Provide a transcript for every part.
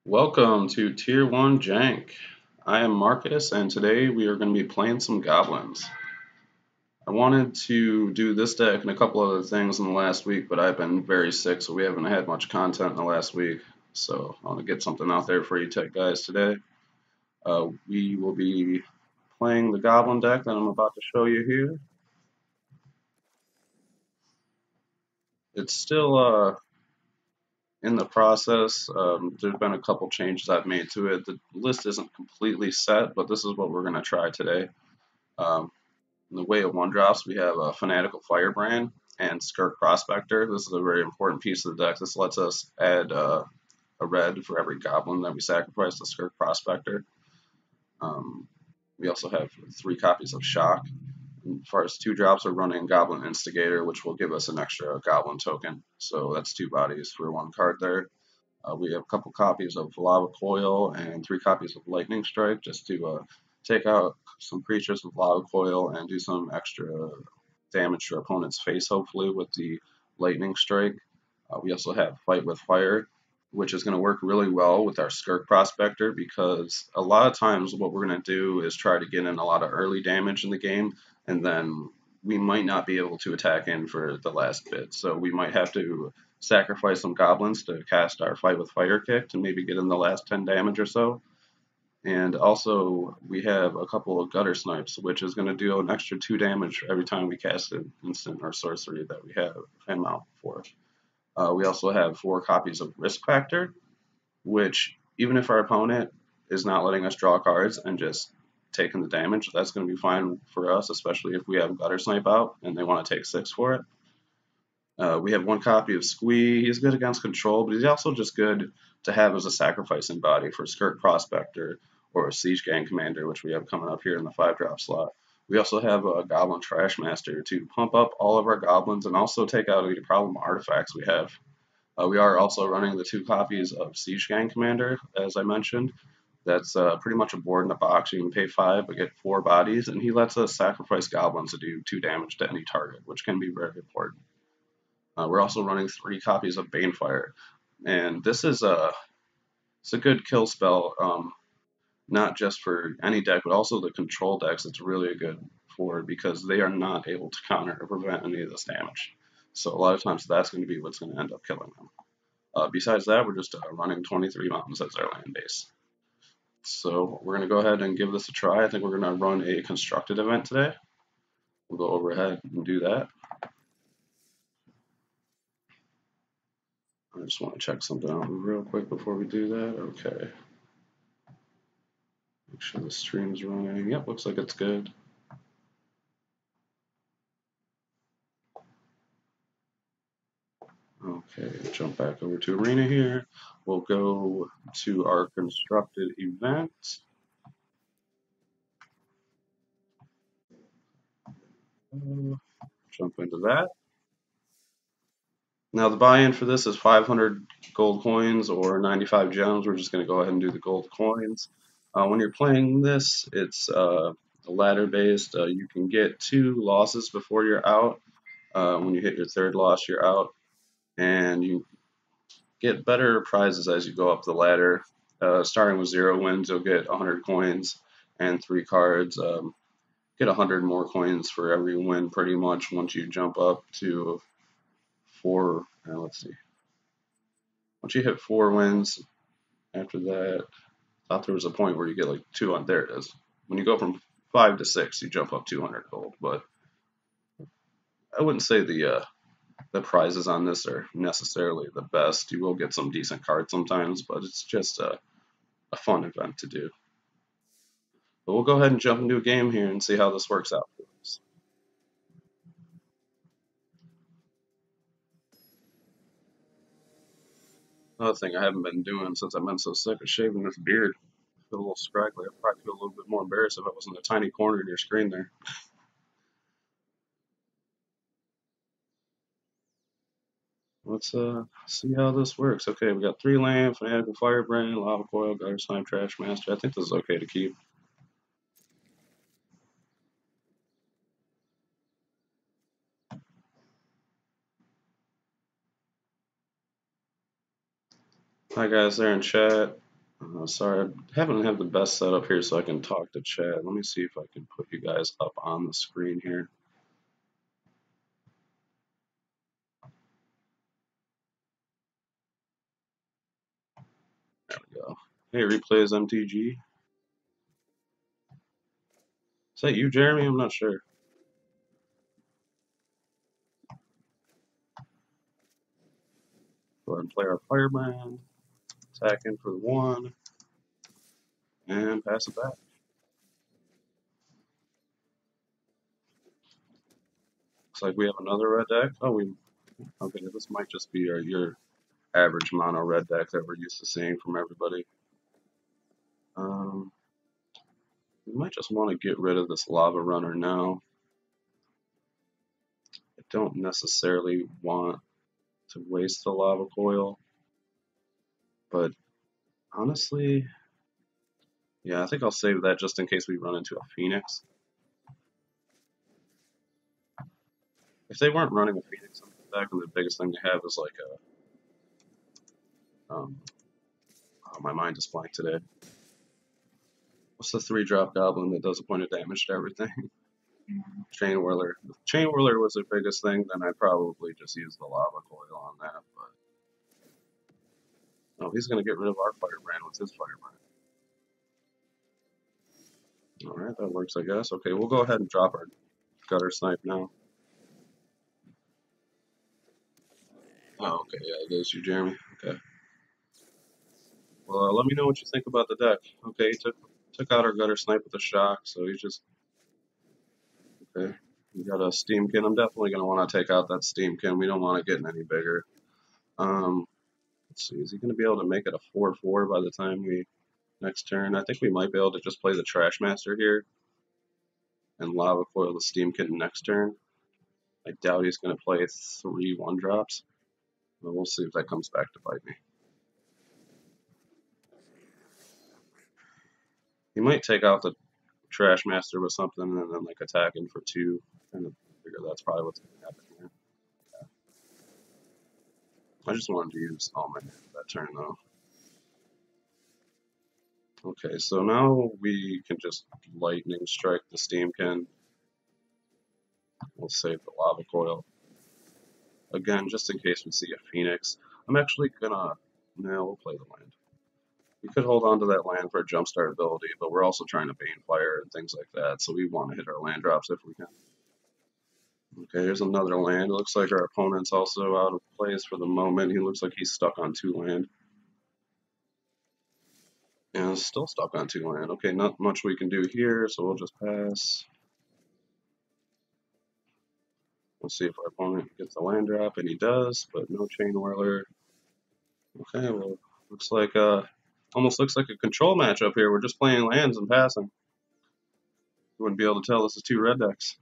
Welcome to Tier 1 Jank. I am Marcus, and today we are going to be playing some Goblins. I wanted to do this deck and a couple other things in the last week, but I've been very sick, so we haven't had much content in the last week. So I want to get something out there for you tech guys today. We will be playing the Goblin deck that I'm about to show you here. It's still in the process. There's been a couple changes I've made to it. The list isn't completely set, but this is what we're going to try today. Um, In the way of one drops, we have a Fanatical Firebrand and Skirk Prospector. This is a very important piece of the deck. This lets us add a red for every goblin that we sacrifice to Skirk Prospector. Um, we also have 3 copies of Shock. As far as 2 drops, we're running Goblin Instigator, which will give us an extra goblin token. So that's 2 bodies for 1 card there. We have a couple copies of Lava Coil and 3 copies of Lightning Strike just to take out some creatures with Lava Coil and do some extra damage to our opponent's face, hopefully, with the Lightning Strike. We also have Fight with Fire, which is going to work really well with our Skirk Prospector because a lot of times what we're going to do is try to get in a lot of early damage in the game, and then we might not be able to attack in for the last bit. So we might have to sacrifice some goblins to cast our Fight with Fire kick to maybe get in the last 10 damage or so. And also, we have a couple of Gutter Snipes, which is going to deal an extra 2 damage every time we cast an instant or sorcery that we have amount for. We also have 4 copies of Risk Factor, which, even if our opponent is not letting us draw cards and just taking the damage, that's going to be fine for us, especially if we have Gutter Snipe out and they want to take 6 for it. We have 1 copy of Squee. He's good against control, but he's also just good to have as a sacrificing body for Skirk Prospector or Siege Gang Commander, which we have coming up here in the 5-drop slot. We also have a Goblin Trash Master to pump up all of our goblins and also take out any problem artifacts we have. We are also running the 2 copies of Siege Gang Commander, as I mentioned. That's pretty much a board in a box. You can pay 5 but get 4 bodies, and he lets us sacrifice goblins to do 2 damage to any target, which can be very important. We're also running 3 copies of Banefire, and this is it's a good kill spell, not just for any deck, but also the control decks. It's really good for because they are not able to counter or prevent any of this damage. So a lot of times that's going to be what's going to end up killing them. Besides that, we're just running 23 mountains as our land base. So we're going to go ahead and give this a try. I think we're going to run a constructed event today. We'll go overhead and do that. I just want to check something out real quick before we do that. Okay. Make sure the stream's running. Yep, looks like it's good. Okay, jump back over to Arena here. We'll go to our constructed event. Jump into that. Now the buy-in for this is 500 gold coins or 95 gems. We're just going to go ahead and do the gold coins. When you're playing this, it's ladder-based. You can get 2 losses before you're out. When you hit your 3rd loss, you're out. And you get better prizes as you go up the ladder. Starting with 0 wins, you'll get 100 coins and 3 cards. Get 100 more coins for every win pretty much once you jump up to 4. Let's see. Once you hit 4 wins, after that, I thought there was a point where you get like 200. There it is. When you go from 5 to 6, you jump up 200 gold. But I wouldn't say the prizes on this are necessarily the best. You will get some decent cards sometimes, but it's just a fun event to do. But we'll go ahead and jump into a game here and see how this works out for us. Another thing I haven't been doing since I've been so sick is shaving this beard. I feel a little scraggly. I'd probably feel a little bit more embarrassed if I was in a tiny corner in your screen there. Let's see how this works. Okay, we got 3 land, Fanatical Firebrand, Lava Coil, Gutter Snipe, Trash Master. I think this is okay to keep. Hi guys there in chat. Sorry, I haven't had the best setup here so I can talk to chat. Let me see if I can put you guys up on the screen here. There we go. Hey, replays MTG. Is that you, Jeremy? I'm not sure. Go ahead and play our firebrand. Attack in for the 1. And pass it back. Looks like we have another red deck. Oh, okay, this might just be your average mono red deck that we're used to seeing from everybody. We might just want to get rid of this lava runner now. I don't necessarily want to waste the lava coil, but honestly, yeah, I think I'll save that just in case we run into a Phoenix. If they weren't running a Phoenix in the deck, and the biggest thing they have is like a, oh, my mind is blank today. What's the 3-drop Goblin that does a point of damage to everything? Chain Whirler. If Chain Whirler was the biggest thing, then I'd probably just use the lava coil on that, but no, he's going to get rid of our firebrand with his firebrand. Alright, that works, I guess. Okay, we'll go ahead and drop our gutter snipe now. Oh, okay, yeah, it is you, Jeremy. Okay. Well, let me know what you think about the deck. Okay, he took out our gutter snipe with a shock, so he's just okay. We got a steamkin. I'm definitely gonna want to take out that steamkin. We don't want it getting any bigger. Let's see, is he gonna be able to make it a 4/4 by the time we next turn? I think we might be able to just play the Trash Master here and lava coil the steamkin next turn. I doubt he's gonna play 3 1-drops, but we'll see if that comes back to bite me. He might take out the Trash Master with something and then like attack in for 2. And I figure that's probably what's going to happen here. I just wanted to use all my mana that turn though. Okay, so now we can just lightning strike the steamkin. We'll save the lava coil. Again, just in case we see a phoenix. I'm actually gonna, no, we'll play the land. We could hold on to that land for a jumpstart ability, but we're also trying to Banefire and things like that, so we want to hit our land drops if we can. Okay, here's another land. It looks like our opponent's also out of place for the moment. He looks like he's stuck on 2 land. And still stuck on 2 land. Okay, not much we can do here, so we'll just pass. We'll see if our opponent gets the land drop, and he does, but no Chain Whirler. Okay, well, looks like almost looks like a control matchup here. We're just playing lands and passing. You wouldn't be able to tell this is 2 red decks.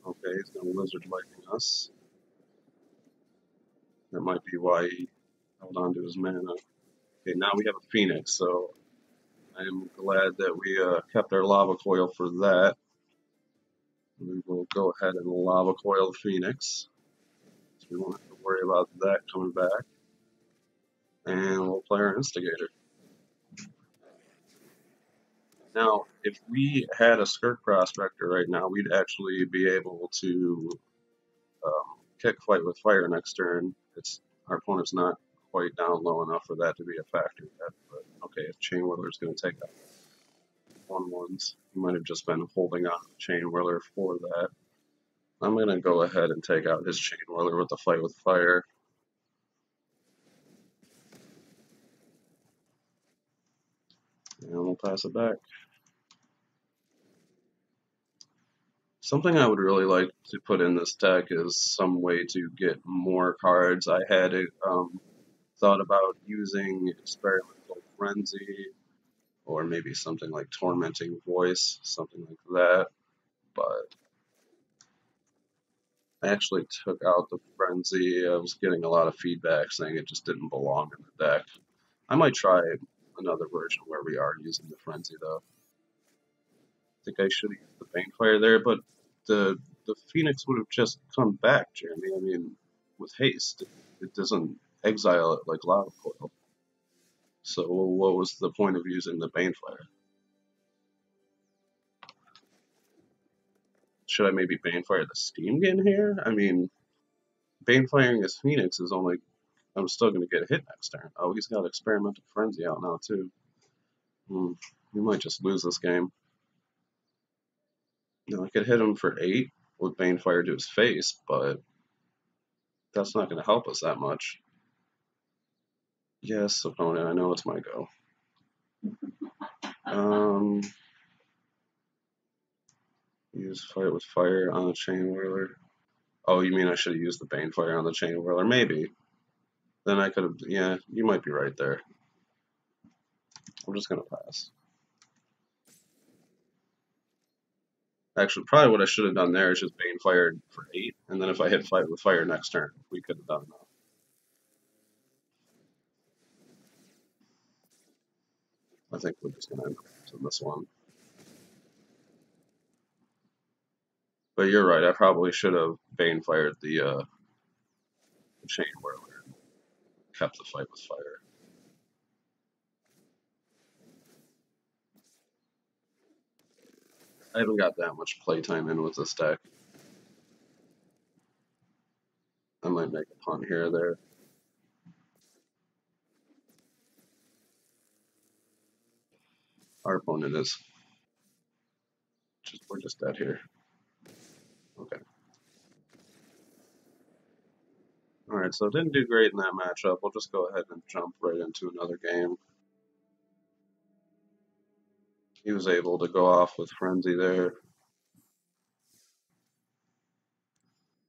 Okay, he's gonna Wizard Lightning us. That might be why he held on to his mana. Okay, now we have a Phoenix, so I am glad that we kept our Lava Coil for that. We will go ahead and Lava Coil the Phoenix. So we won't have to worry about that coming back. And we'll play our Instigator. Now, if we had a Skirt Prospector right now, we'd actually be able to kick Fight with Fire next turn. Our opponent's not quite down low enough for that to be a factor yet. But okay, if Chain Whirler's going to take out 1/1s, he might have just been holding on to Chain Whirler for that. I'm going to go ahead and take out his Chain Whirler with the Fight with Fire. And we'll pass it back. Something I would really like to put in this deck is some way to get more cards. I had thought about using Experimental Frenzy or maybe something like Tormenting Voice, something like that. But I actually took out the Frenzy. I was getting a lot of feedback saying it just didn't belong in the deck. I might try another version where we are using the Frenzy though. I think I should have used the Banefire there, but the Phoenix would have just come back, Jeremy. I mean, with haste. It doesn't exile it like Lava Coil. So what was the point of using the Banefire? Should I maybe Banefire the Steamgin here? I mean, Banefiring his Phoenix is only... I'm still going to get hit next turn. Oh, he's got Experimental Frenzy out now, too. We might just lose this game. You know, I could hit him for 8 with Banefire to his face, but that's not going to help us that much. Yes, opponent, I know it's my go. Use Fight with Fire on the Chain Whirler. Oh, you mean I should have used the Banefire on the Chain Whirler? Maybe. Then I could have... Yeah, you might be right there. I'm just going to pass. Actually, probably what I should have done there is just Banefired for 8, and then if I hit Fight with Fire next turn, we could have done that. I think we're just going to end up in this one. But you're right, I probably should have Banefired the Chain Whirler and kept the Fight with Fire. I haven't got that much playtime in with this deck. I might make a punt here or there. Our opponent is. We're just dead here. Okay. Alright, so it didn't do great in that matchup. We'll just go ahead and jump right into another game. He was able to go off with Frenzy there.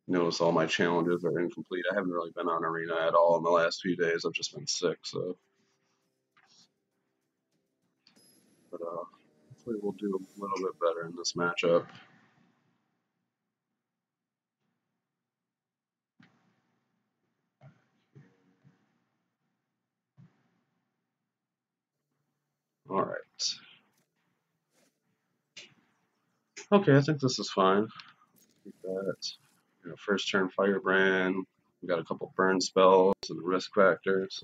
Notice all my challenges are incomplete. I haven't really been on Arena at all in the last few days. I've just been sick, so. But hopefully we'll do a little bit better in this matchup. Alright. Okay, I think this is fine. Keep that. You know, first turn Firebrand. We got a couple burn spells and risk factors.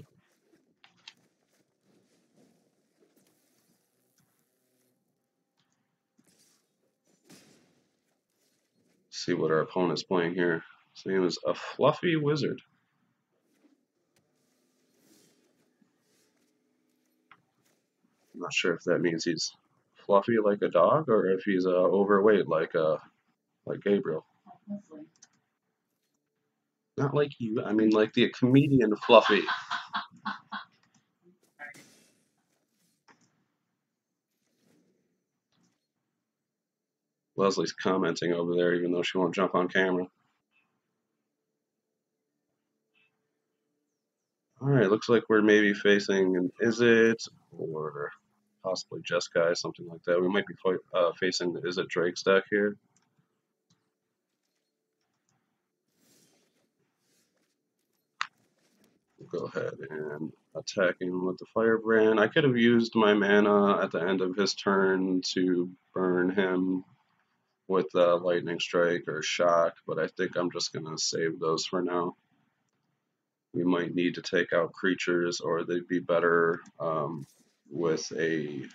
See what our opponent's playing here. His name is a Fluffy Wizard. I'm not sure if that means he's fluffy like a dog or if he's overweight like Gabriel. Not like you. I mean like the comedian Fluffy. Leslie's commenting over there even though she won't jump on camera. Alright, looks like we're maybe facing an Izzet or possibly Jeskai, something like that. We might be facing the Izzet Drake's deck here. Go ahead and attack him with the Firebrand. I could have used my mana at the end of his turn to burn him with Lightning Strike or Shock, but I think I'm just going to save those for now. We might need to take out creatures, or they'd be better with a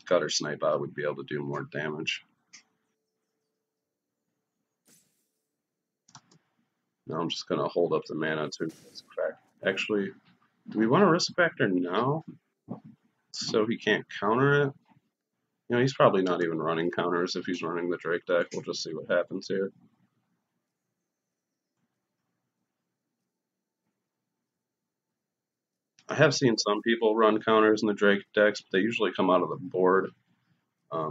Gutter Snipe. I would be able to do more damage. Now I'm just going to hold up the mana to risk factor. Actually, do we want to risk factor now so he can't counter it? You know, he's probably not even running counters if he's running the Drake deck. We'll just see what happens here. I have seen some people run counters in the Drake decks, but they usually come out of the board. A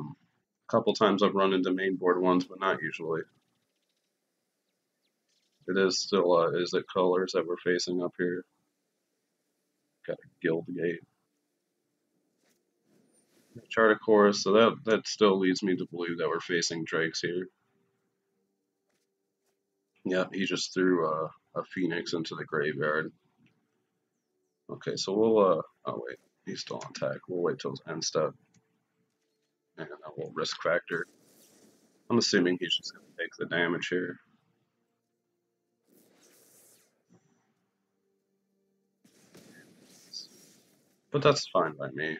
couple times I've run into main board ones, but not usually. It is still is it colors that we're facing up here. Got a Guild Gate. Chart of Course, so that still leads me to believe that we're facing Drakes here. Yeah, he just threw a Phoenix into the graveyard. Okay, so we'll oh wait, he's still on attack. We'll wait till his end step. And then we'll risk factor. I'm assuming he's just gonna take the damage here. but that's fine by me.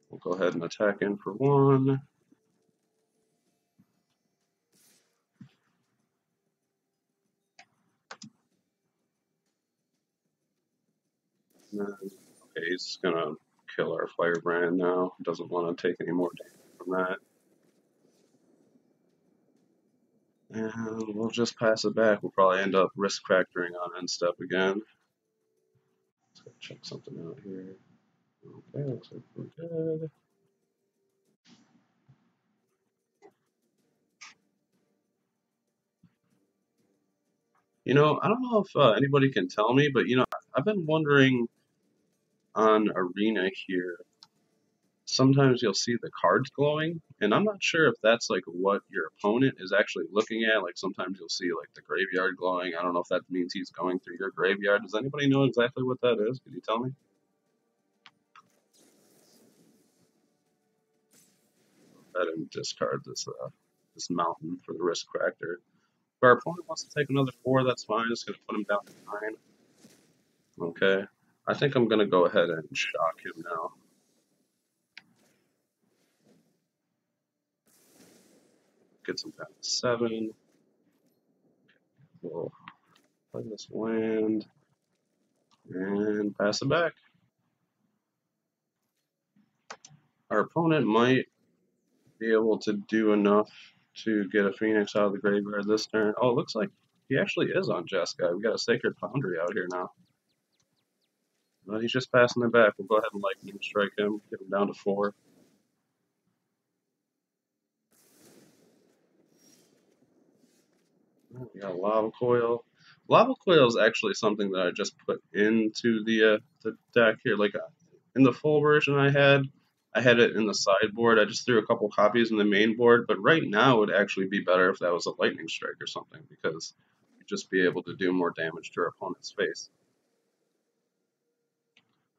We'll go ahead and attack in for 1. And then, okay, he's gonna kill our firebrand now. Doesn't want to take any more damage from that. And we'll just pass it back. We'll probably end up risk factoring on end step again. Let's go check something out here. Okay, looks like we're good. I don't know if anybody can tell me, but I've been wondering on Arena here. Sometimes you'll see the cards glowing, and I'm not sure if that's like what your opponent is actually looking at. Like sometimes you'll see like the graveyard glowing. I don't know if that means he's going through your graveyard. Does anybody know exactly what that is? Could you tell me? Go ahead and discard this mountain for the risk factor. If our opponent wants to take another 4, that's fine. It's going to put him down to 9. Okay. I think I'm going to go ahead and shock him now. Gets him down to 7. We'll play this land and pass it back. Our opponent might be able to do enough to get a Phoenix out of the graveyard this turn. Oh, it looks like he actually is on Jeskai. We got a Sacred Foundry out here now. But he's just passing it back. We'll go ahead and Lightning Strike him, get him down to 4. We got Lava Coil. Lava Coil is actually something that I just put into the deck here. Like in the full version I had it in the sideboard. I just threw a couple copies in the main board, but right now it would actually be better if that was a Lightning Strike or something, because you'd just be able to do more damage to our opponent's face.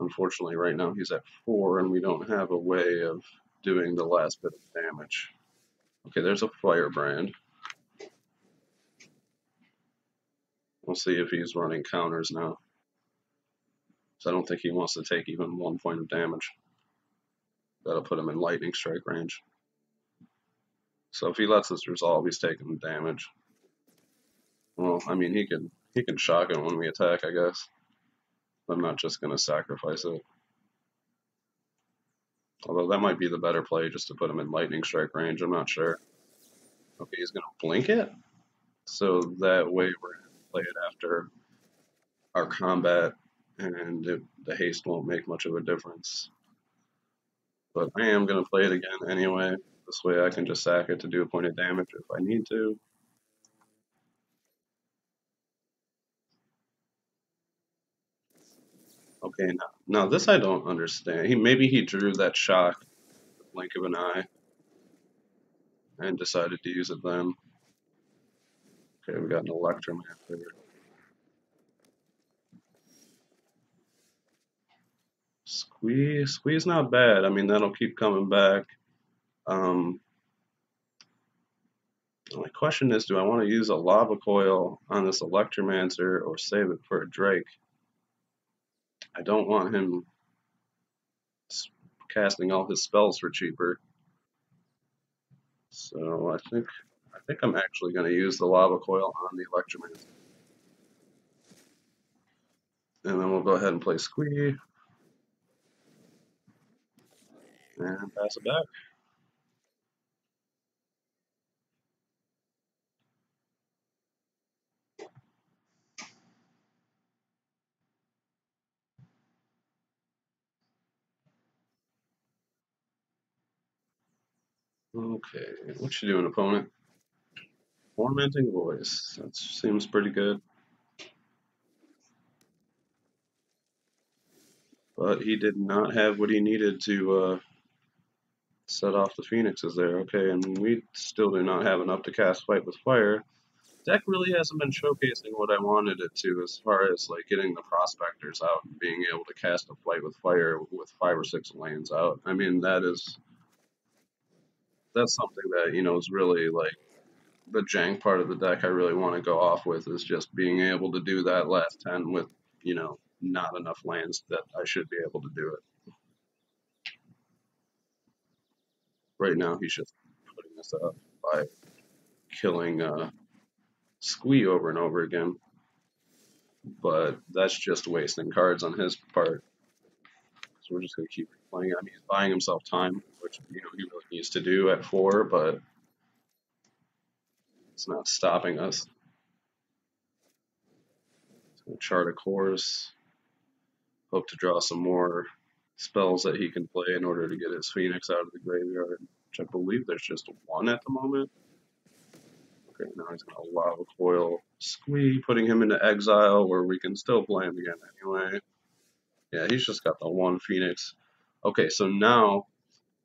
Unfortunately, right now he's at 4, and we don't have a way of doing the last bit of damage. Okay, there's a Firebrand. We'll see if he's running counters now. So I don't think he wants to take even 1 point of damage. That'll put him in Lightning Strike range. So if he lets us resolve, he's taking damage. Well, I mean, he can shock it when we attack, I guess. I'm not just going to sacrifice it. Although that might be the better play, just to put him in Lightning Strike range. I'm not sure. Okay, he's going to blink it. So that way we're going to play it after our combat, and the haste won't make much of a difference. But I am going to play it again anyway. This way I can just sack it to do a point of damage if I need to. Okay, now this I don't understand. Maybe he drew that shock with the blink of an eye and decided to use it then. Okay, we got an Electromancer. Squeeze not bad. I mean, that'll keep coming back. My question is, do I want to use a Lava Coil on this Electromancer or save it for a Drake? I don't want him casting all his spells for cheaper. So I think I'm actually going to use the Lava Coil on the Electromancer. And then we'll go ahead and play Squee. And pass it back. Okay, what you doing, opponent? Tormenting Voice. That seems pretty good. But he did not have what he needed to set off the Phoenixes there. Okay, and we still do not have enough to cast Fight with Fire. Deck really hasn't been showcasing what I wanted it to, as far as like getting the prospectors out and being able to cast a Fight with Fire with 5 or 6 lands out. I mean, that's something that is really like the jank part of the deck I really want to go off with, is just being able to do that last 10 with not enough lands that I should be able to do it. Right now, he's just putting this up by killing Squee over and over again, but that's just wasting cards on his part. So we're just going to keep playing. I mean, he's buying himself time, which he really needs to do at 4, but it's not stopping us. So chart a course, hope to draw some more spells that he can play in order to get his Phoenix out of the graveyard, which I believe there's just one at the moment. Okay, now he's going to allow Coil Squee, putting him into exile where we can still play him again anyway. Yeah, he's just got the one Phoenix. Okay, so now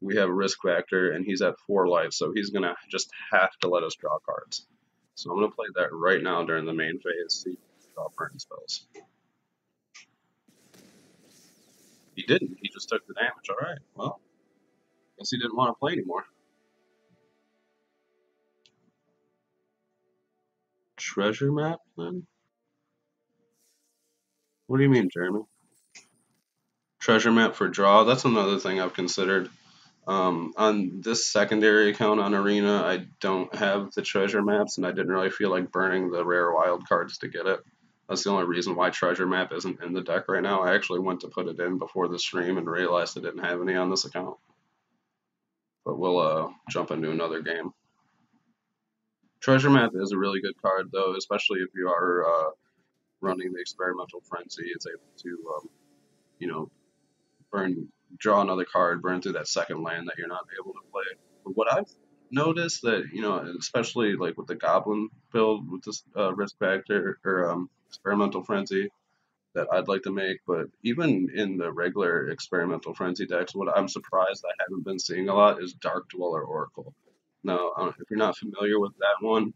we have a risk factor and he's at 4 life, so he's going to just have to let us draw cards. So I'm going to play that right now during the main phase, see if we draw burn spells. He didn't, he just took the damage. Alright, well, guess he didn't want to play anymore. Treasure map, then? What do you mean, Jeremy? Treasure map for draw? That's another thing I've considered. On this secondary account on Arena, I don't have the treasure maps, and I didn't really feel like burning the rare wild cards to get it. That's the only reason why treasure map isn't in the deck right now. I actually went to put it in before the stream and realized I didn't have any on this account. But we'll jump into another game. Treasure map is a really good card, though, especially if you are running the experimental frenzy. It's able to, you know, draw another card, burn through that second land that you're not able to play. But what I've noticed that, especially like with the Goblin build with this risk factor or experimental frenzy that I'd like to make, but even in the regular experimental frenzy decks, what I'm surprised I haven't been seeing a lot is Dark Dweller Oracle. Now, if you're not familiar with that one,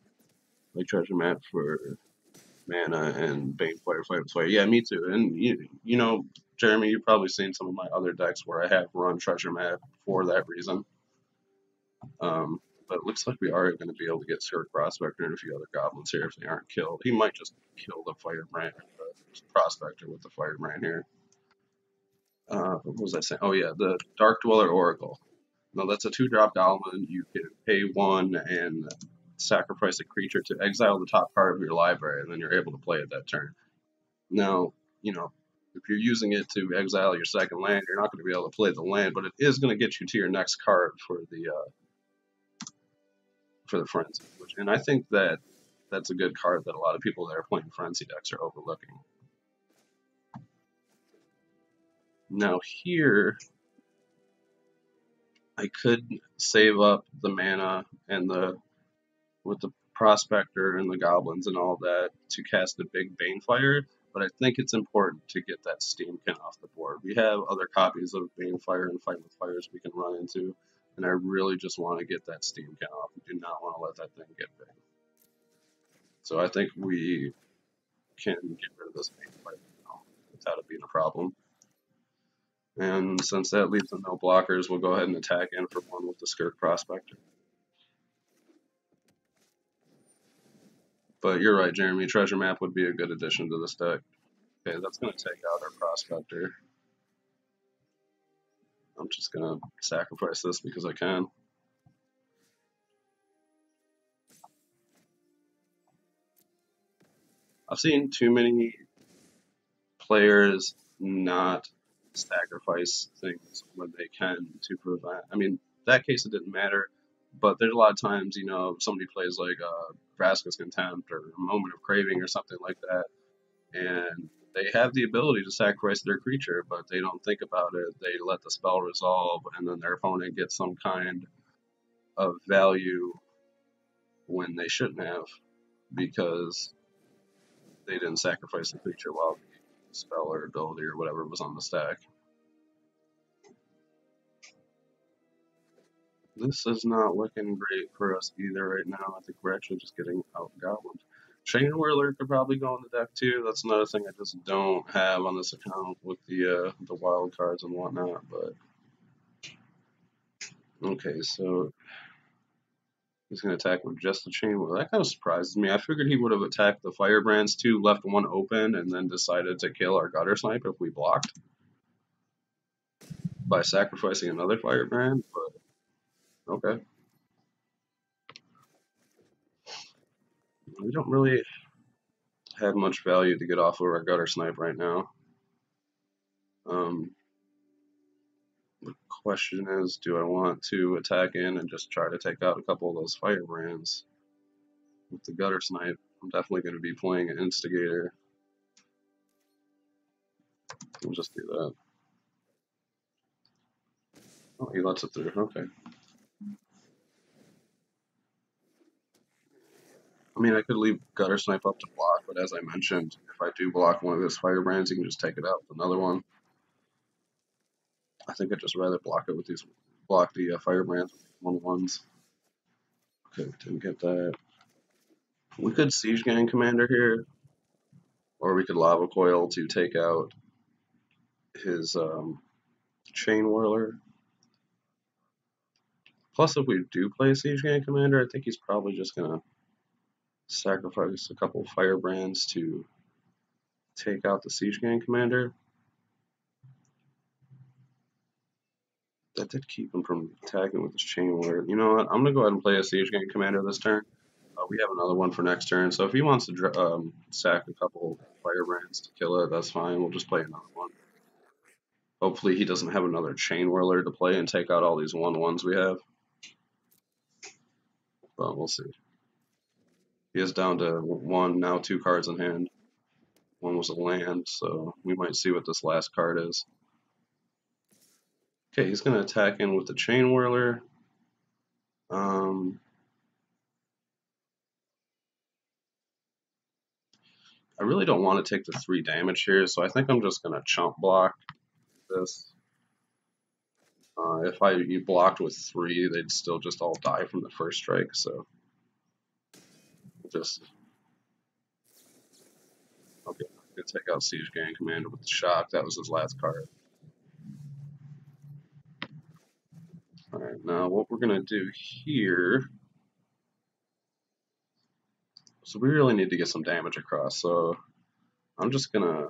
like treasure map for mana and Banefire, Fire. Yeah, me too. And Jeremy, you've probably seen some of my other decks where I have run treasure map for that reason. But it looks like we are going to be able to get Sir Prospector and a few other goblins here if they aren't killed. He might just kill the Firebrand, the Prospector with the Firebrand here. What was I saying? Oh yeah, the Dark Dweller Oracle. Now that's a 2-drop goblin. You can pay 1 and sacrifice a creature to exile the top card of your library, and then you're able to play it that turn. Now, if you're using it to exile your second land, you're not going to be able to play the land, but it is going to get you to your next card for the frenzy. And I think that's a good card that a lot of people that are playing frenzy decks are overlooking. Now here, I could save up the mana and with the Prospector and the Goblins and all that to cast a big Banefire, but I think it's important to get that Steamkin off the board. We have other copies of Banefire and Fight with Fires we can run into, and I really just want to get that Steamkin off. We do not want to let that thing get big. So I think we can get rid of this Banefire now without it being a problem. And since that leaves them no blockers, we'll go ahead and attack in for 1 with the Skirk Prospector. But you're right, Jeremy. Treasure Map would be a good addition to this deck. Okay, that's going to take out our Prospector. I'm just going to sacrifice this because I can. I've seen too many players not sacrifice things when they can to prevent. I mean, in that case it didn't matter, but there's a lot of times, somebody plays like Vraska's Contempt or a Moment of Craving or something like that, and they have the ability to sacrifice their creature, but they don't think about it. They let the spell resolve, and then their opponent gets some kind of value when they shouldn't have, because they didn't sacrifice the creature while the spell or ability or whatever was on the stack. This is not looking great for us either right now. I think we're actually just getting out Goblins. Chain Whirler could probably go in the deck too. That's another thing I just don't have on this account with the wild cards and whatnot. But okay, so He's going to attack with just the chain. Well, that kind of surprises me. I figured he would have attacked the firebrands too, left one open, and then decided to kill our gutter snipe if we blocked by sacrificing another firebrand. But okay, we don't really have much value to get off of our gutter snipe right now. Um, the question is, do I want to attack in and just try to take out a couple of those firebrands with the gutter snipe? I'm definitely going to be playing an instigator. We'll just do that. Oh, he lets it through. Okay. I mean, I could leave gutter snipe up to block, but as I mentioned, if I do block one of his firebrands, he can just take it out with another one. I think I'd just rather block it with these, block the firebrands with these 1/1s. Okay, didn't get that. We could siege gang commander here, or we could lava coil to take out his chain whirler. Plus, if we do play siege gang commander, I think he's probably just gonna sacrifice a couple firebrands to take out the siege gang commander. That did keep him from attacking with his chain whirler. You know what? I'm gonna go ahead and play a siege gang commander this turn. We have another one for next turn, so if he wants to sack a couple firebrands to kill it, that's fine. We'll just play another one. Hopefully he doesn't have another chain whirler to play and take out all these 1/1s we have. But we'll see. He is down to one, now 2 cards in hand. One was a land, so we might see what this last card is. Okay, he's going to attack in with the chain whirler. I really don't want to take the 3 damage here, so I think I'm just going to chump block this. If I blocked with 3, they'd still just all die from the first strike, so just okay. I'm gonna take out Siege Gang Commander with the shock. That was his last card. All right, now what we're gonna do here. So we really need to get some damage across. So I'm just gonna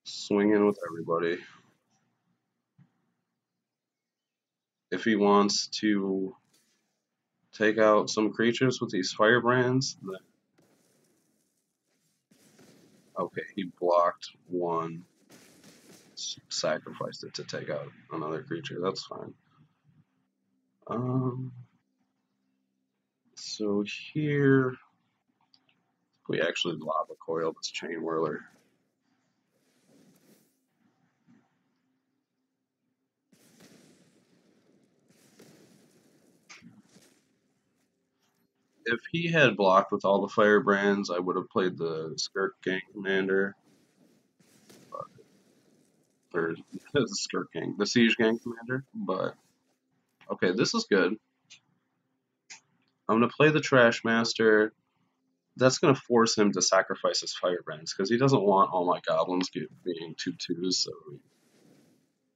swing in with everybody. If he wants to take out some creatures with these firebrands, then okay, he blocked one, sacrificed it to take out another creature. That's fine. So here we actually lava coil this chain whirler. If he had blocked with all the firebrands, I would have played the Skirt Gang Commander. Or the Skirt Gang, the Siege Gang Commander. But okay, this is good. I'm gonna play the Trash Master. That's gonna force him to sacrifice his firebrands because he doesn't want all my goblins being 2/2s. So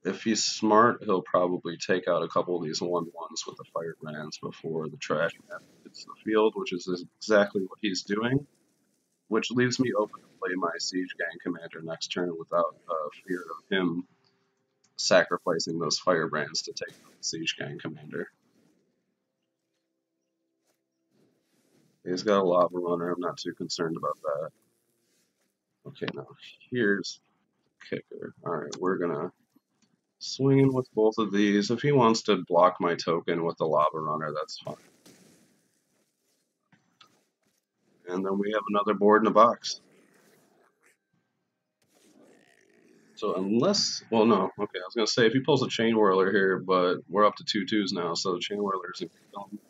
if he's smart, he'll probably take out a couple of these 1/1s with the firebrands before the Trash Master hits the field, which is exactly what he's doing. Which leaves me open to play my Siege Gang Commander next turn without fear of him sacrificing those firebrands to take out the Siege Gang Commander. He's got a Lava Runner, I'm not too concerned about that. Okay, now here's the kicker. Alright, we're gonna swing in with both of these. If he wants to block my token with the Lava Runner, that's fine. And then we have another board in a box. So unless, well, no, okay, I was gonna say if he pulls a Chain Whirler here, but we're up to 2/2s now, so the Chain Whirler is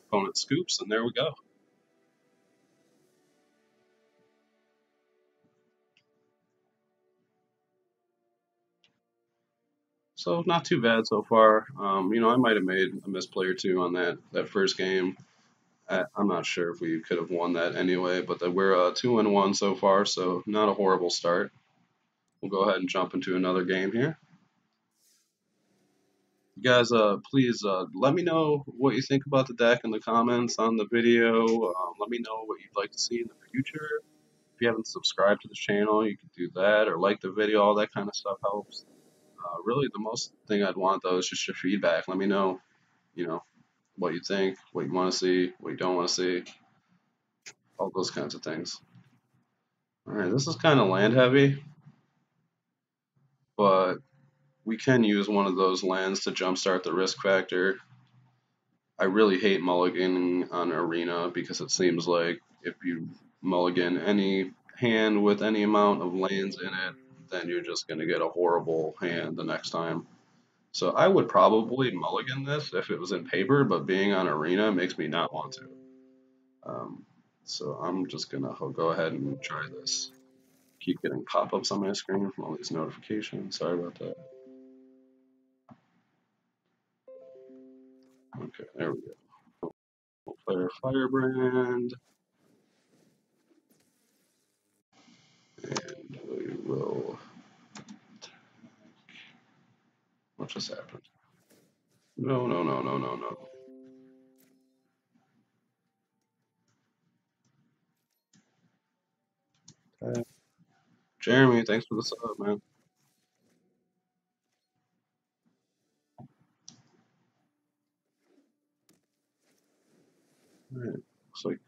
opponent scoops, and there we go. So not too bad so far. You know, I might have made a misplay or two on that first game. I'm not sure if we could have won that anyway, but we're 2-1 so far, so not a horrible start. We'll go ahead and jump into another game here. You guys, please let me know what you think about the deck in the comments on the video. Let me know what you'd like to see in the future. If you haven't subscribed to the channel, you can do that, or like the video. All that kind of stuff helps. Really, the most thing I'd want though is just your feedback. Let me know, you know, what you think, what you want to see, what you don't want to see, all those kinds of things. All right, this is kind of land heavy, but we can use one of those lands to jumpstart the risk factor. I really hate mulliganing on Arena because it seems like if you mulligan any hand with any amount of lands in it, then you're just going to get a horrible hand the next time. So I would probably mulligan this if it was in paper, but being on Arena makes me not want to. Um, so I'm just going to go ahead and try this. Keep getting pop-ups on my screen from all these notifications. Sorry about that. Okay, there we go. We'll play our Firebrand, and we will. What just happened? No, no, no, no, no, no. Jeremy, thanks for the sub, man. Alright, looks like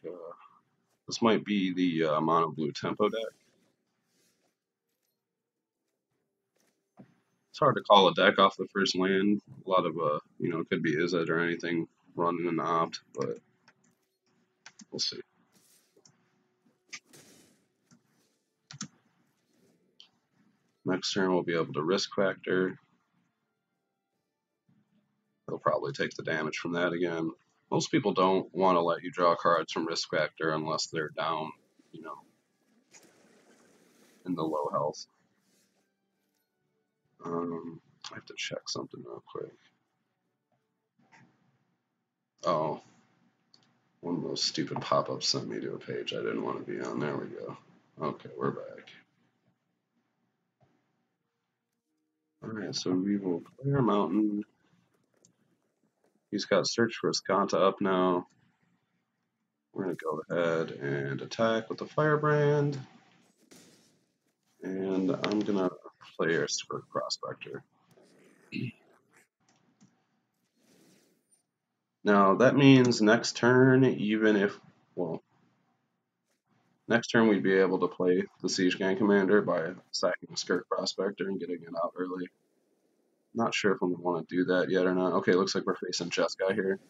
this might be the mono blue tempo deck. It's hard to call a deck off the first land. A lot of it could be Izzet or anything running in the opt, but we'll see. Next turn we'll be able to risk factor. They'll probably take the damage from that again. Most people don't want to let you draw cards from risk factor unless they're down, you know, in the low health. I have to check something real quick. Oh, one of those stupid pop-ups sent me to a page I didn't want to be on. There we go. Okay, we're back. Alright, so we will play our mountain. He's got Search for Escanta up now. We're going to go ahead and attack with the Firebrand. And I'm going to play our for Prospector. Now, that means next turn, next turn we'd be able to play the Siege Gang Commander by sacking Skirk Prospector and getting it out early. Not sure if we want to do that yet or not. Okay, looks like we're facing Jeskai here.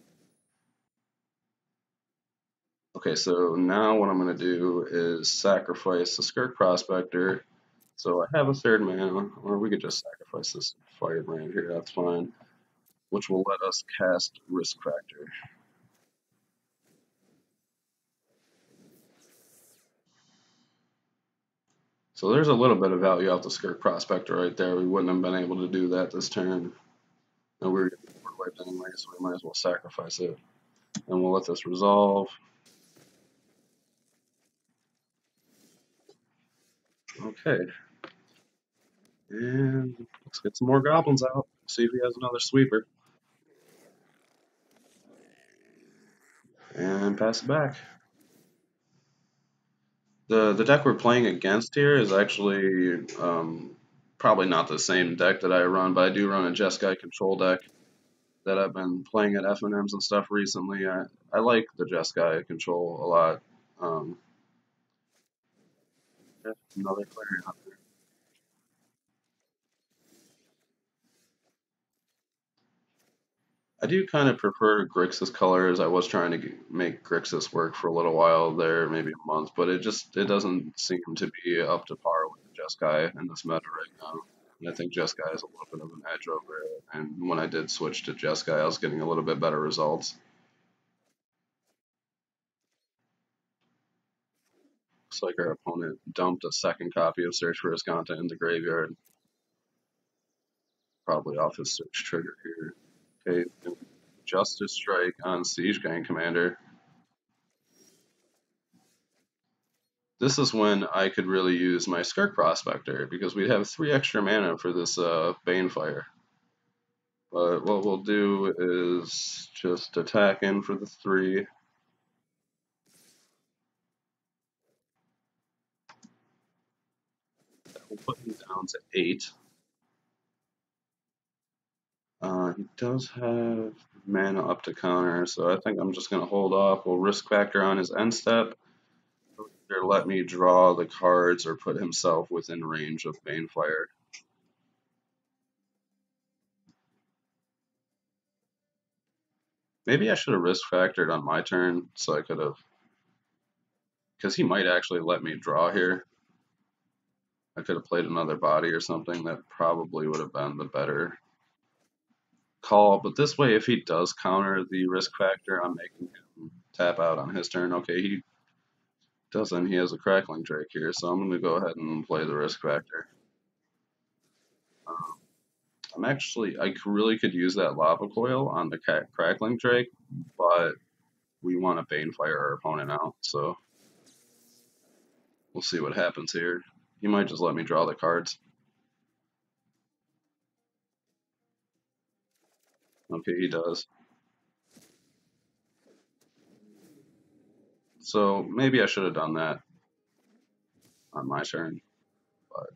Okay, so now what I'm going to do is sacrifice the Skirk Prospector. So I have a third mana, or we could just sacrifice this Firebrand here, that's fine. Which will let us cast Risk Factor. So there's a little bit of value off the Skirk Prospector right there. We wouldn't have been able to do that this turn. And we were wiped anyway, so we might as well sacrifice it. And we'll let this resolve. Okay. And let's get some more goblins out. See if he has another sweeper. And pass it back. The deck we're playing against here is actually probably not the same deck that I run, but I do run a Jeskai control deck that I've been playing at FNMs and stuff recently. I like the Jeskai control a lot. Another player out there. I do kind of prefer Grixis colors. I was trying to make Grixis work for a little while there, maybe a month, but it doesn't seem to be up to par with the Jeskai in this meta right now. And I think Jeskai has a little bit of an edge over it. And when I did switch to Jeskai, I was getting a little bit better results. Looks like our opponent dumped a second copy of Search for Escanta in the graveyard. Probably off his search trigger here. Okay, Justice Strike on Siege Gang Commander. This is when I could really use my Skirk Prospector because we'd have 3 extra mana for this Banefire. But what we'll do is just attack in for the 3. We'll put him down to 8. He does have mana up to counter, so I think I'm just going to hold off. We'll risk factor on his end step. Either let me draw the cards or put himself within range of Banefire. Maybe I should have risk factored on my turn, so I could have, because he might actually let me draw here. I could have played another body or something. That probably would have been the better call. But this way, if he does counter the risk factor, I'm making him tap out on his turn. Okay, he doesn't. He has a Crackling Drake here, so I'm going to go ahead and play the risk factor. I really could use that Lava Coil on the Crackling Drake, but we want to Banefire our opponent out, so we'll see what happens here. He might just let me draw the cards. Okay, he does. So maybe I should have done that on my turn, but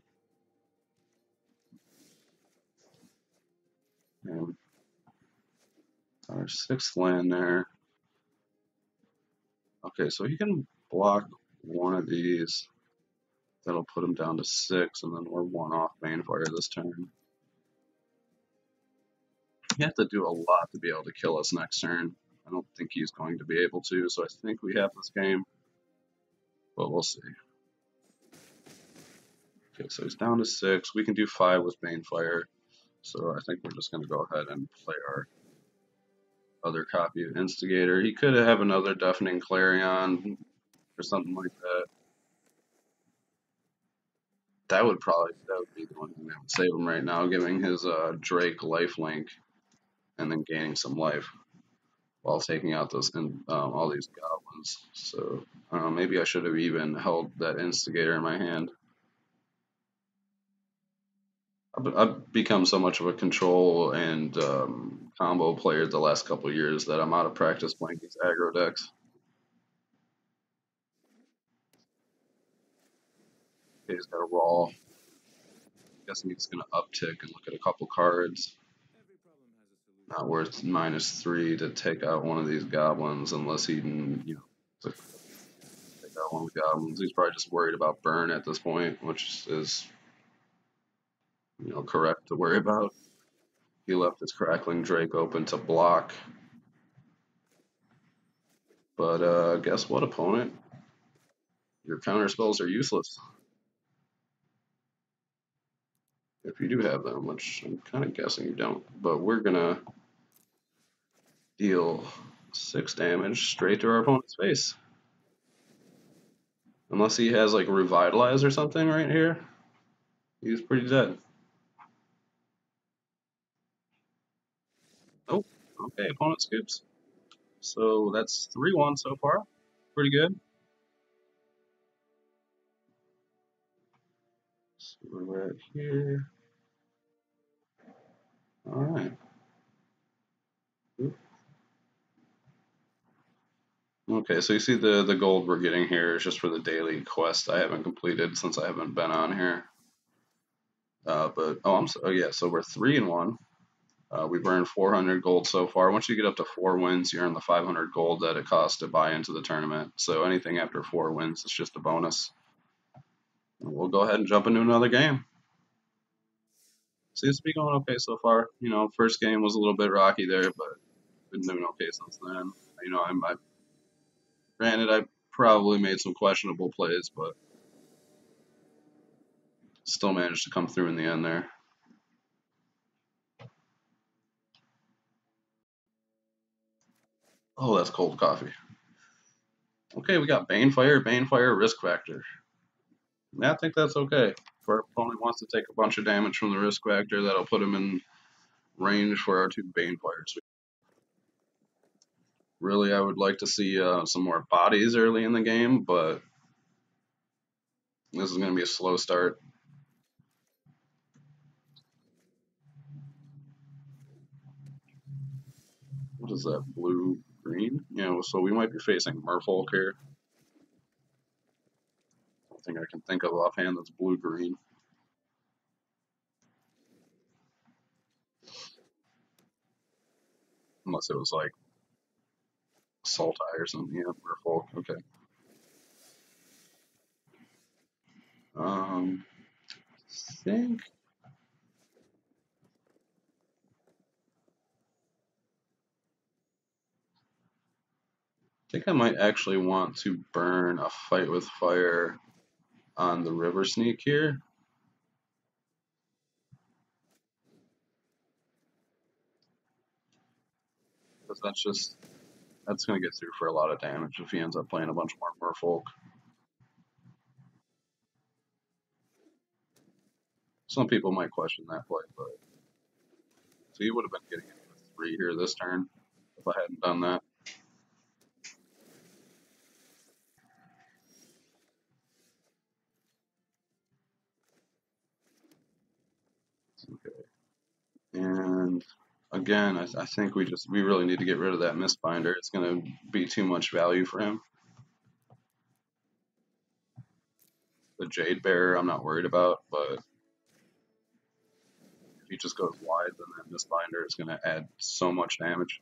our 6th land there. Okay, so he can block one of these. That'll put him down to 6, and then we're 1 off Banefire this turn. You have to do a lot to be able to kill us next turn. I don't think he's going to be able to, so I think we have this game, but we'll see. Okay, so he's down to 6. We can do 5 with Banefire, so I think we're just going to go ahead and play our other copy of Instigator. He could have another Deafening Clarion or something like that. That would be the one thing that would save him right now, giving his Drake lifelink and then gaining some life while taking out those all these goblins. So maybe I should have even held that Instigator in my hand. I've become so much of a control and combo player the last couple of years that I'm out of practice playing these aggro decks. Okay, he's got a raw. Guessing he's going to uptick and look at a couple cards. Not worth -3 to take out one of these goblins unless he can, take out one of the goblins. He's probably just worried about burn at this point, which is, correct to worry about. He left his Crackling Drake open to block. But guess what, opponent? Your counter spells are useless. If you do have them, which I'm kind of guessing you don't. But we're going to deal 6 damage straight to our opponent's face. Unless he has like Revitalize or something right here. He's pretty dead. Oh, okay, opponent scoops. So that's 3-1 so far. Pretty good. So we're at here. Alright. Okay, so you see the gold we're getting here is just for the daily quest I haven't completed since I haven't been on here. So we're 3-1. We've earned 400 gold so far. Once you get up to 4 wins, you earn the 500 gold that it costs to buy into the tournament. So anything after 4 wins is just a bonus. And we'll go ahead and jump into another game. Seems to be going okay so far. First game was a little bit rocky there, but been doing okay since then. Granted, I probably made some questionable plays, but still managed to come through in the end there. Oh, that's cold coffee. Okay, we got Banefire, Risk Factor. Yeah, I think that's okay. If our opponent wants to take a bunch of damage from the Risk Factor, that'll put him in range for our 2 Banefires. Really, I would like to see some more bodies early in the game, but this is going to be a slow start. What is that? Blue green? Yeah, so we might be facing Merfolk here. I think I can think of offhand that's blue green. Unless it was like Sultai or something. Yeah, Merfolk. Okay. Um, think think I might actually want to burn a fight with fire on the river sneak here. Because that's gonna get through for a lot of damage if he ends up playing a bunch more Merfolk. Some people might question that play, but so he would have been getting into 3 here this turn if I hadn't done that. Okay. And again, I think we really need to get rid of that Mistbinder. It's gonna be too much value for him. The Jade Bearer I'm not worried about, but if he just goes wide, then that Mistbinder is gonna add so much damage.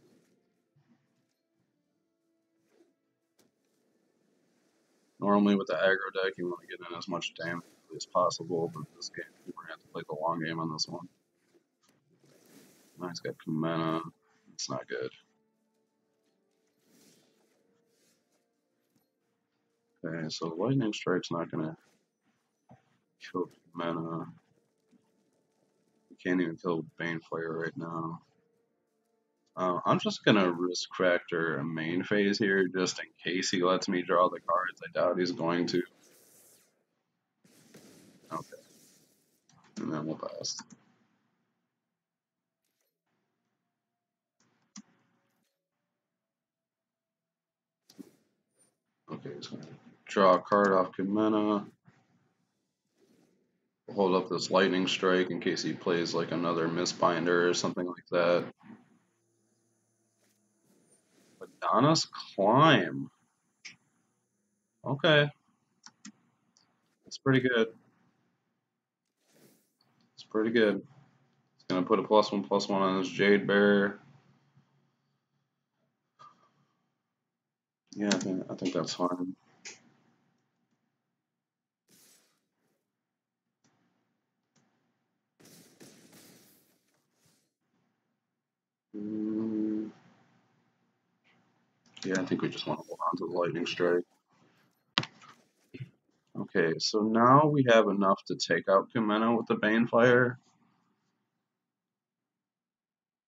Normally with the aggro deck, you want to get in as much damage as possible, but this game, we're going to have to play the long game on this one. Nice, got Kumena. It's not good. Okay, so Lightning Strike's not going to kill Kumena. You can't even kill Banefire right now. I'm just going to risk factor a main phase here just in case he lets me draw the cards. I doubt he's going to. Okay, and then we'll pass. Okay, he's going to draw a card off Kumena. Hold up this lightning strike in case he plays like another Mistbinder or something like that. Adonis Climb. Okay, that's pretty good. It's pretty good. It's gonna put a +1/+1 on this Jade Bear. Yeah, I think that's fine. Mm, yeah, I think we just want to hold on to the lightning strike. Okay, so now we have enough to take out Kumeno with the Banefire.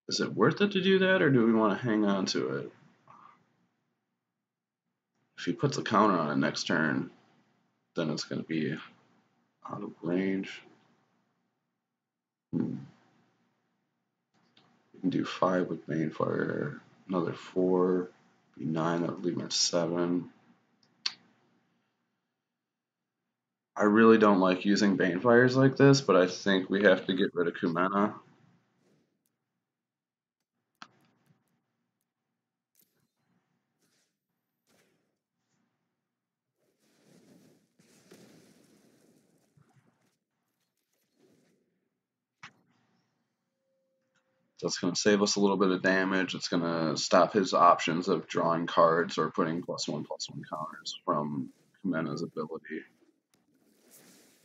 Is it worth it to do that, or do we want to hang on to it? If he puts a counter on it next turn, then it's going to be out of range. Hmm. We can do 5 with Banefire, another 4, be 9, that would leave me at 7. I really don't like using Banefires like this, but I think we have to get rid of Kumena. That's going to save us a little bit of damage. It's going to stop his options of drawing cards or putting +1/+1 counters from Kumena's ability.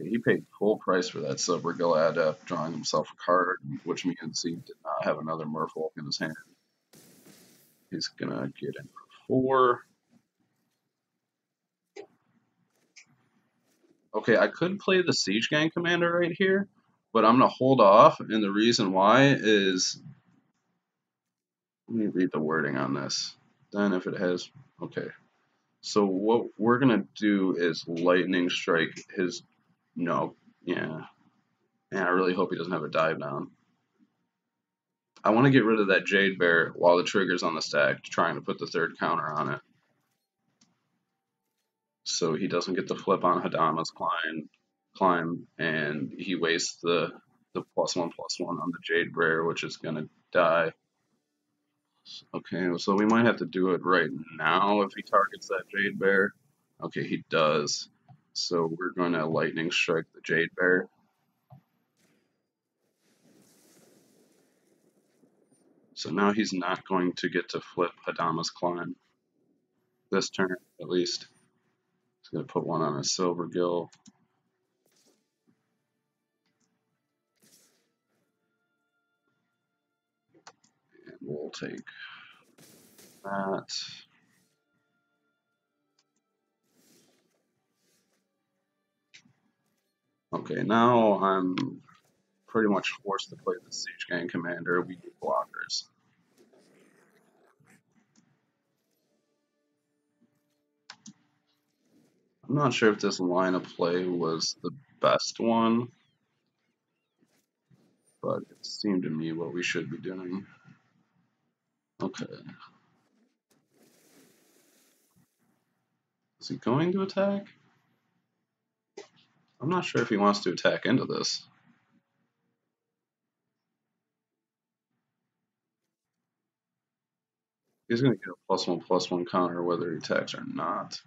He paid full price for that Silver Gilad drawing himself a card, which means he did not have another Merfolk in his hand. He's going to get in for 4. Okay, I could play the Siege Gang Commander right here, but I'm going to hold off, and the reason why is, let me read the wording on this. Then if it has, okay. So what we're going to do is Lightning Strike his, no, yeah. And I really hope he doesn't have a dive down. I want to get rid of that Jade Bear while the trigger's on the stack, trying to put the 3rd counter on it. So he doesn't get the flip on Hadama's climb, and he wastes the +1/+1 on the Jade Bear, which is gonna die. Okay, so we might have to do it right now if he targets that Jade Bear. Okay, he does. So we're going to lightning strike the Jade Bear. So now he's not going to get to flip Hadama's Climb this turn, at least. He's going to put one on a Silver Gill. And we'll take that. Okay, now I'm pretty much forced to play the Siege Gang Commander. We need blockers. I'm not sure if this line of play was the best one, but it seemed to me what we should be doing. Okay. Is he going to attack? I'm not sure if he wants to attack into this. He's going to get a +1/+1 counter whether he attacks or not.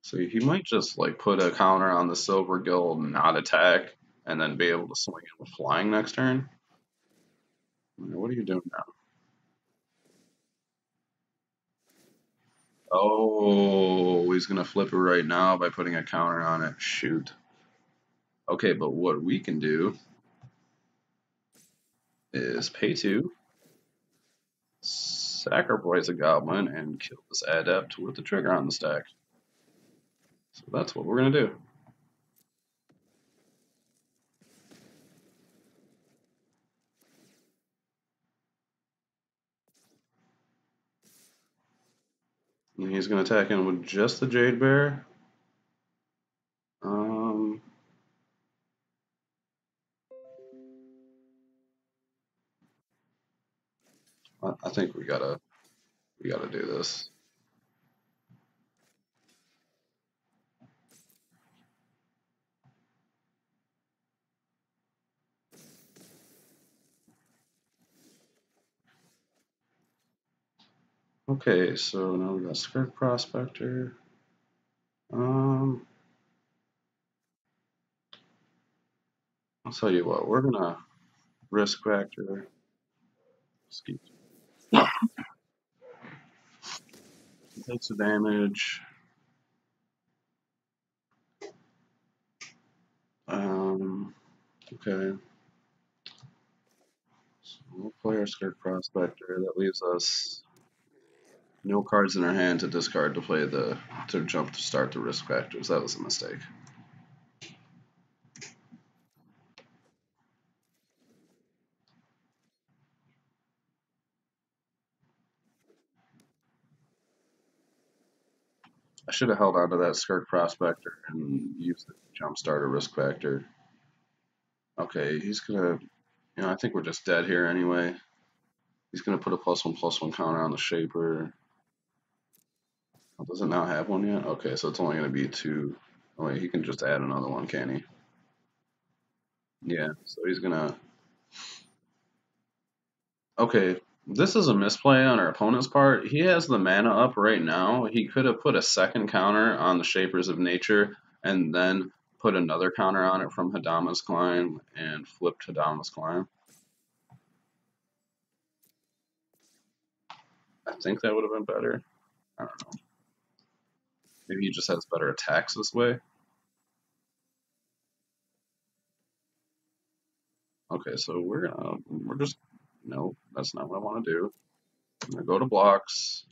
So he might just like put a counter on the Silver Gill, not attack, and then be able to swing it with flying next turn. What are you doing now? Oh, he's going to flip it right now by putting a counter on it. Shoot. Okay, but what we can do is pay 2, sacrifice a Goblin, and kill this Adept with the trigger on the stack. So that's what we're going to do. And he's going to attack in with just the Jade Bear. I think we gotta do this. Okay, so now we got Skirt Prospector. I'll tell you what, we're gonna risk factor. Excuse me. Takes the damage. Okay. So we'll play our Skirt Prospector. That leaves us no cards in our hand to discard to play to jump to start the risk factors. That was a mistake. I should have held on to that Skirt Prospector and used the jump starter risk factor. Okay, he's gonna. I think we're just dead here anyway. He's gonna put a +1/+1 counter on the Shaper. Oh, does it not have one yet? Okay, so it's only gonna be 2. Oh wait, he can just add another one, can he? Yeah, so he's gonna. Okay, this is a misplay on our opponent's part. He has the mana up right now. He could have put a second counter on the Shapers of Nature and then put another counter on it from Hadama's Climb and flipped Hadama's Climb. I think that would have been better. I don't know. Maybe he just has better attacks this way. Okay, so we're just no, that's not what I want to do. I'm gonna go to blocks.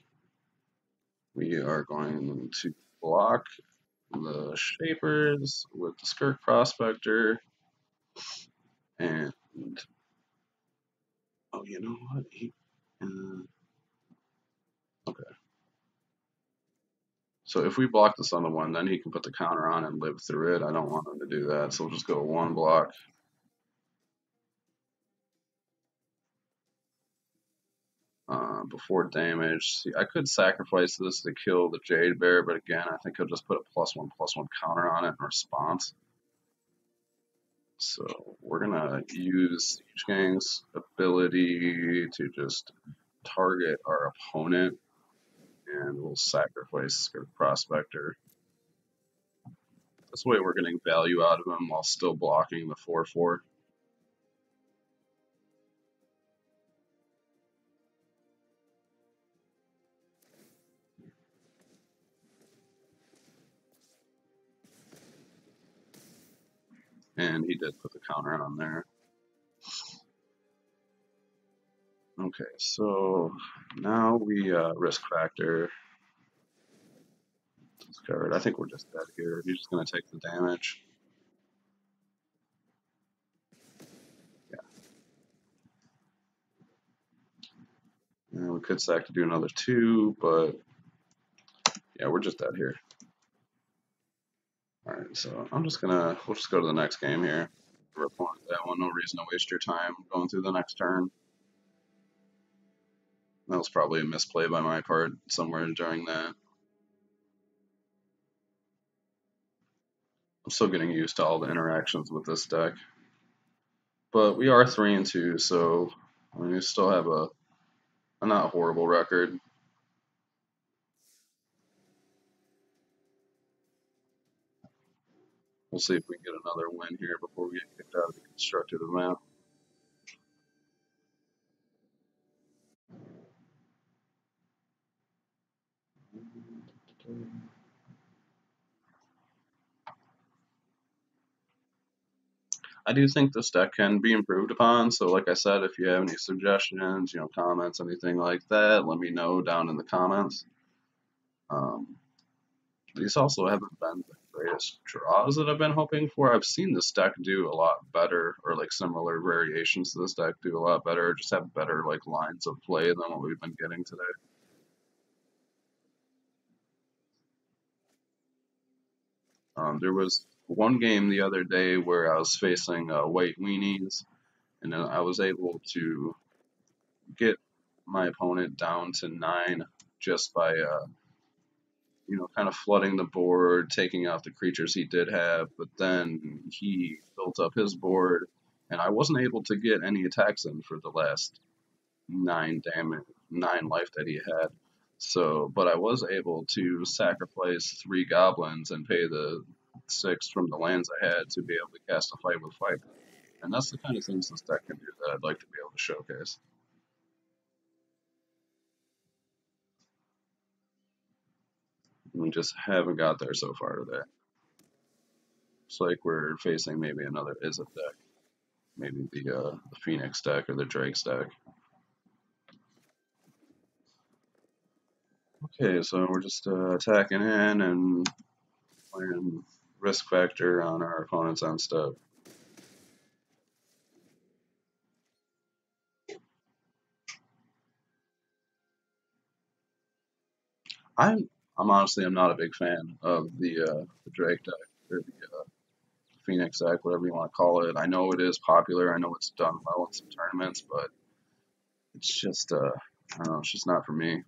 We are going to block the Shapers with the Skirk Prospector, and oh, you know what? Okay. So if we block this on the one, then he can put the counter on and live through it. I don't want him to do that, so we'll just go 1 block. Before damage. See, I could sacrifice this to kill the Jade Bear, but again, I think he'll just put a +1/+1 counter on it in response. So we're gonna use Siege Gang's ability to just target our opponent, and we'll sacrifice our Prospector. This way we're getting value out of him while still blocking the 4/4. And he did put the counter on there. Okay, so now we risk factor this card. I think we're just dead here. He's just gonna take the damage. Yeah, we could sack to do another 2, but yeah, we're just dead here. All right, so we'll just go to the next game here. Report that one. No reason to waste your time going through the next turn. That was probably a misplay by my part somewhere during that. I'm still getting used to all the interactions with this deck. But we are 3-2, so we still have a not horrible record. We'll see if we can get another win here before we get kicked out of the constructed map. I do think this deck can be improved upon. So, like I said, if you have any suggestions, comments, anything like that, let me know down in the comments. These also haven't been the greatest draws that I've been hoping for. I've seen this deck do a lot better, or like similar variations to this deck do a lot better, just have better like lines of play than what we've been getting today. There was one game the other day where I was facing white weenies, and I was able to get my opponent down to 9 just by kind of flooding the board, taking out the creatures he did have, but then he built up his board, and I wasn't able to get any attacks in for the last 9 life that he had. So, but I was able to sacrifice 3 goblins and pay the 6 from the lands I had to be able to cast a fight with fire. And that's the kind of things this deck can do that I'd like to be able to showcase. We just haven't got there so far today. Looks like we're facing maybe another Izzet deck. Maybe the Phoenix deck or the Drake's deck. Okay, so we're just attacking in and playing risk factor on our opponents on step. I'm honestly I'm not a big fan of the Drake deck or the Phoenix deck, whatever you want to call it. I know it is popular. I know it's done well in some tournaments, but it's just I don't know. It's just not for me.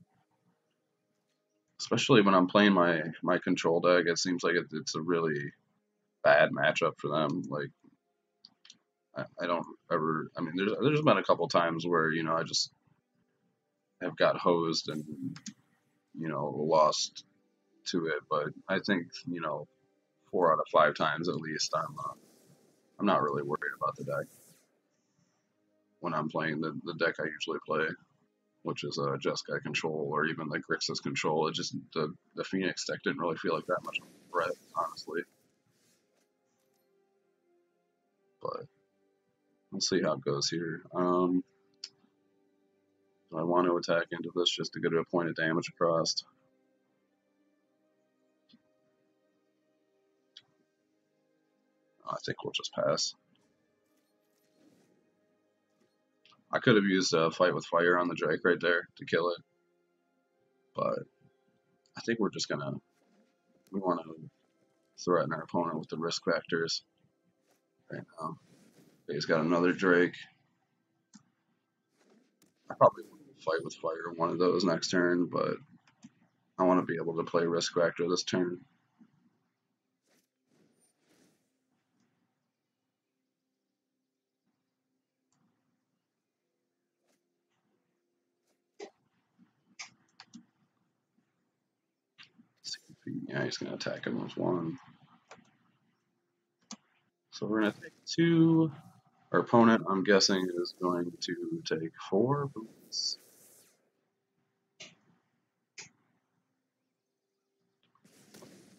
Especially when I'm playing my control deck, it seems like it's a really bad matchup for them. Like I don't ever. I mean, there's been a couple times where I just have got hosed and lost to it, but I think 4 out of 5 times at least I'm not really worried about the deck when I'm playing the deck I usually play, which is Jeskai Control or even like Grixis Control. It just the Phoenix deck didn't really feel like that much of a threat, honestly. But we'll see how it goes here. I want to attack into this just to get a point of damage across. I think we'll just pass. I could have used a fight with fire on the Drake right there to kill it, but I think we want to threaten our opponent with the risk factors right now. He's got another Drake. I probably want to fight with fire one of those next turn, but I want to be able to play risk factor this turn. Yeah, he's going to attack him with 1. So we're going to take 2. Our opponent, I'm guessing, is going to take 4 boots.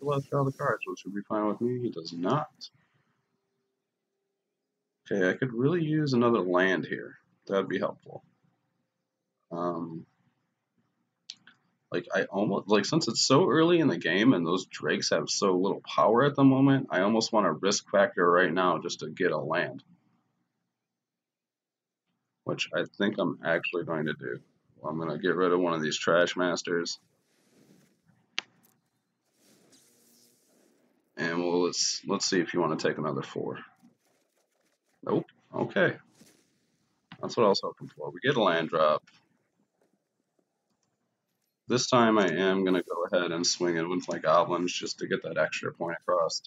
Let's draw the cards, which would be fine with me. He does not. Okay, I could really use another land here. That'd be helpful. Like I almost like since it's so early in the game and those drakes have so little power at the moment, I almost want a risk factor right now just to get a land, which I think I'm actually going to do. I'm going to get rid of one of these trash masters, and let's see if you want to take another 4. Nope. Okay, that's what I was hoping for. We get a land drop. This time I am going to go ahead and swing it with my goblins just to get that extra point across,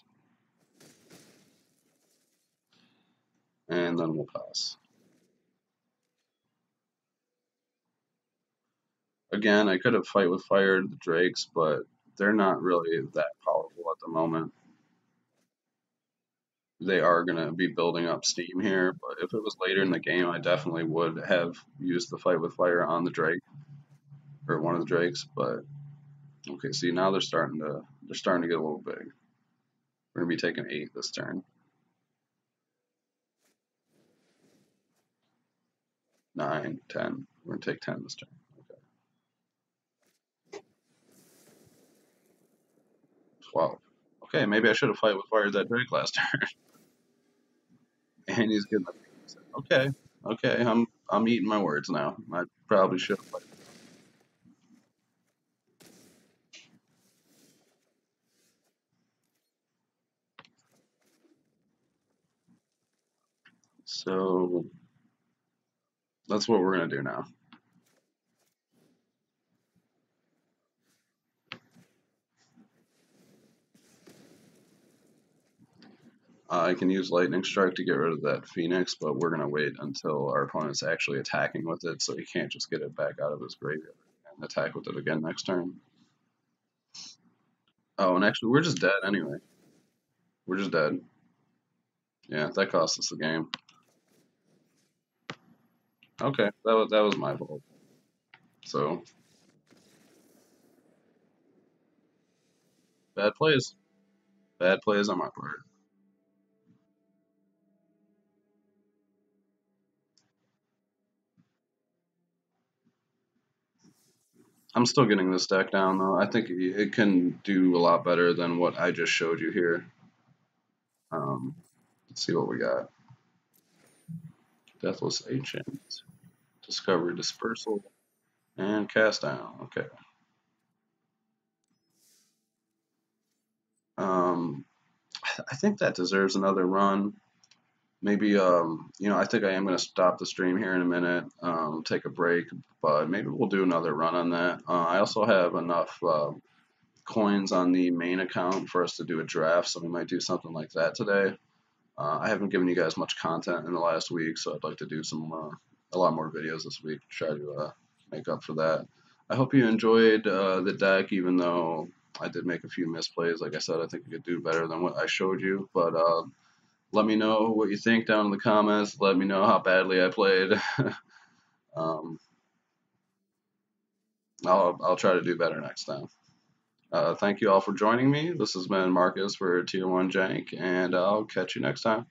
and then we'll pass. Again, I could have fight with fire the drakes, but they're not really that powerful at the moment. They are going to be building up steam here, but if it was later in the game, I definitely would have used the fight with fire on the drake or one of the drakes. But okay, see now they're starting to get a little big. We're gonna be taking 8 this turn. 9, 10. We're gonna take 10 this turn. Okay. 12. Okay, maybe I should have fight with fire that drake last turn. And he's getting up. Okay, okay, I'm eating my words now. I probably should have played. So that's what we're gonna do now. I can use lightning strike to get rid of that phoenix, but we're gonna wait until our opponent's actually attacking with it, so he can't just get it back out of his graveyard and attack with it again next turn. Oh, and actually, we're just dead anyway. We're just dead. Yeah, that cost us the game. Okay, that was my fault. So bad plays. Bad plays on my part. I'm still getting this deck down though. I think it can do a lot better than what I just showed you here. Let's see what we got. Deathless Ancient, Discovery Dispersal, and Cast Down. Okay. Um, I think that deserves another run. Maybe, I think I am going to stop the stream here in a minute, take a break, but maybe we'll do another run on that. I also have enough coins on the main account for us to do a draft, so we might do something like that today. I haven't given you guys much content in the last week, so I'd like to do a lot more videos this week to try to make up for that. I hope you enjoyed the deck, even though I did make a few misplays. Like I said, I think we could do better than what I showed you, but let me know what you think down in the comments. Let me know how badly I played. um, I'll try to do better next time. Thank you all for joining me. This has been Marcus for Tier 1 Jank, and I'll catch you next time.